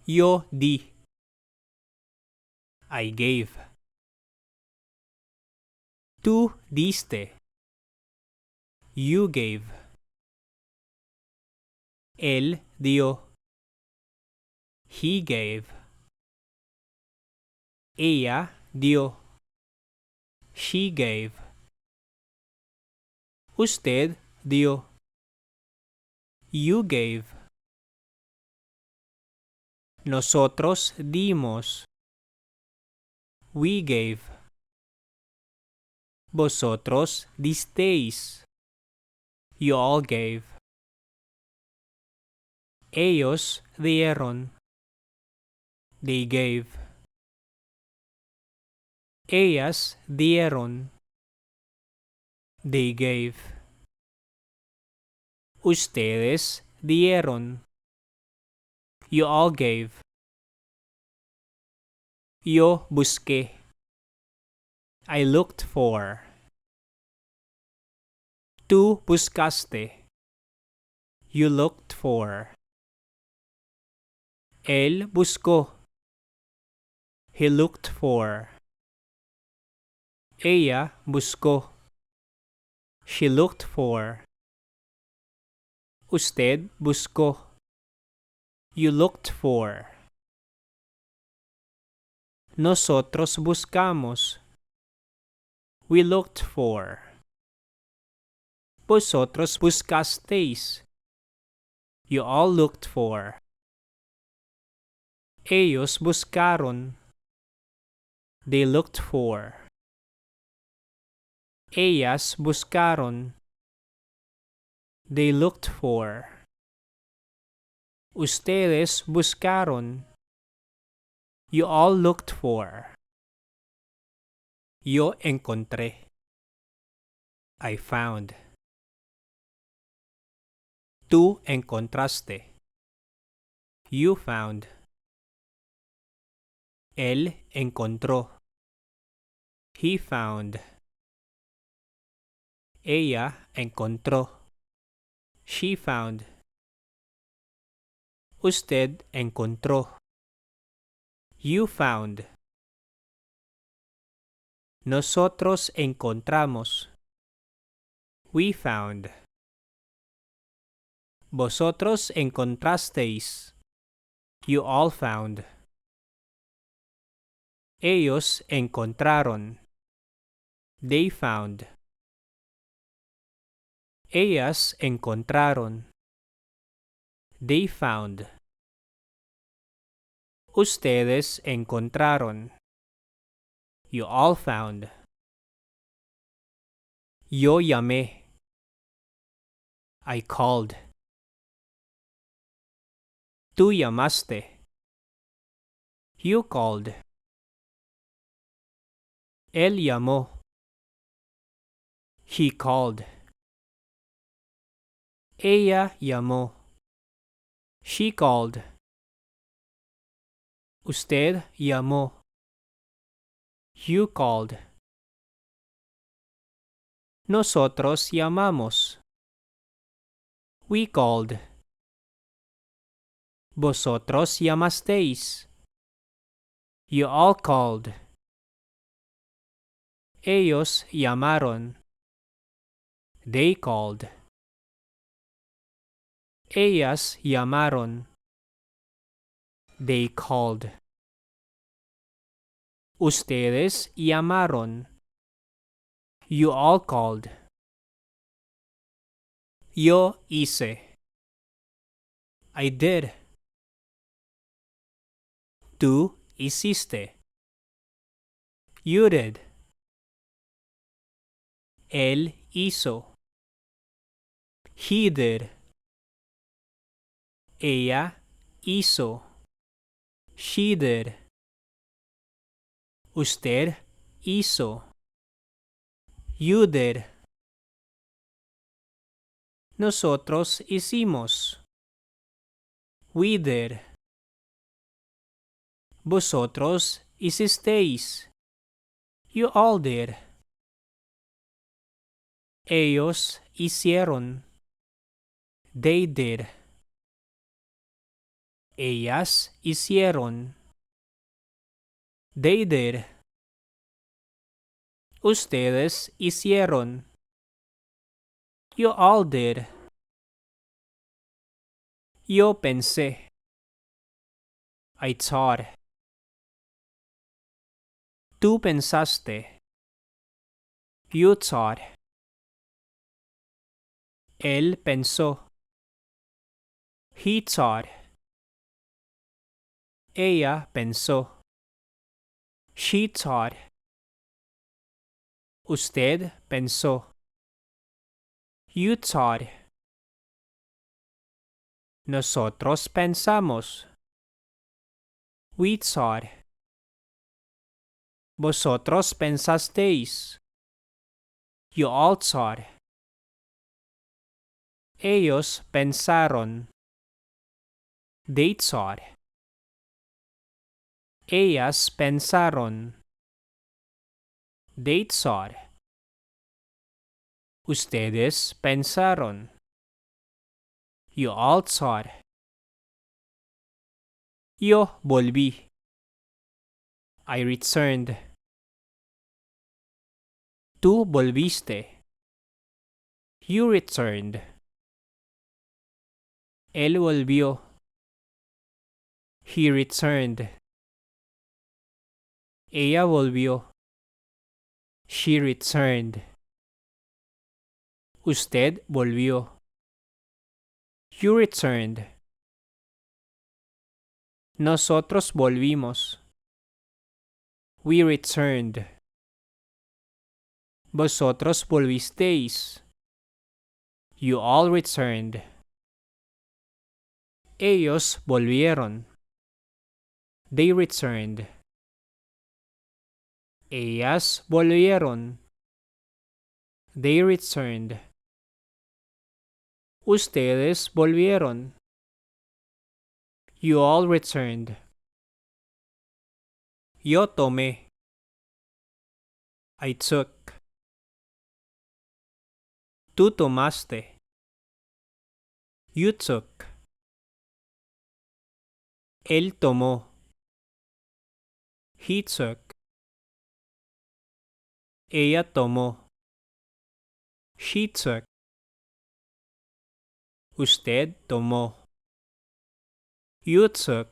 Yo di. I gave. Tú diste. You gave. Él dio. He gave. Ella dio. She gave. Usted dio. You gave. Nosotros dimos. We gave. Vosotros disteis. You all gave. Ellos dieron. They gave. Ellas dieron. They gave. Ustedes dieron. You all gave. Yo busqué. I looked for. Tú buscaste. You looked for. Él buscó. He looked for. Ella buscó. She looked for. Usted buscó. You looked for. Nosotros buscamos. We looked for. Vosotros buscasteis. You all looked for. Ellos buscaron. They looked for. Ellas buscaron. They looked for. Ustedes buscaron. You all looked for. Yo encontré. I found. Tú encontraste. You found. Él encontró. He found. Ella encontró. She found. Usted encontró. You found. Nosotros encontramos. We found. Vosotros encontrasteis. You all found. Ellos encontraron. They found. Ellas encontraron. They found. Ustedes encontraron. You all found. Yo llamé. I called. Tú llamaste. You called. Él llamó. He called. Ella llamó. She called. Usted llamó. You called. Nosotros llamamos. We called. Vosotros llamasteis. You all called. Ellos llamaron. They called. Ellas llamaron. They called. Ustedes llamaron. You all called. Yo hice. I did. Tú hiciste. You did. Él hizo. He did. Ella hizo. She did. Usted hizo. You did. Nosotros hicimos. We did. Vosotros hicisteis. You all did. Ellos hicieron. They did. Ellas hicieron. They did. Ustedes hicieron. You all did. Yo pensé. I thought. Tú pensaste. You thought. Él pensó. He thought. Ella pensó. She thought. Usted pensó. You thought. Nosotros pensamos. We thought. Vosotros pensasteis. You all thought. Ellos pensaron. They thought. Ellas pensaron. They thought. Ustedes pensaron. You all thought. Yo volví. I returned. Tú volviste. You returned. Él volvió. He returned. Ella volvió. She returned. Usted volvió. You returned. Nosotros volvimos. We returned. Vosotros volvisteis. You all returned. Ellos volvieron. They returned. Ellas volvieron. They returned. Ustedes volvieron. You all returned. Yo tomé. I took. Tú tomaste. You took. Él tomó. He took. Ella tomó. She took. Usted tomó. You took.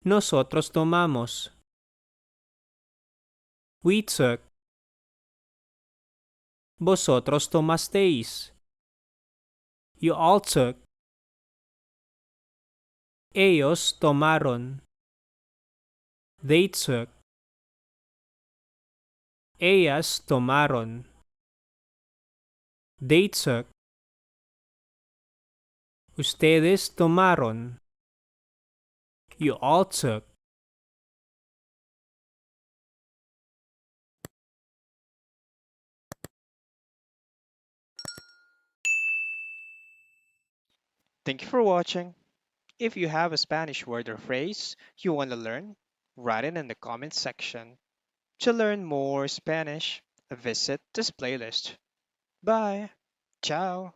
Nosotros tomamos. We took. Vosotros tomasteis. You all took. Ellos tomaron. They took. Ellas tomaron. They took. Ustedes tomaron. You all took. Thank you for watching. If you have a Spanish word or phrase you want to learn, write it in the comments section. To learn more Spanish, visit this playlist. Bye. Ciao.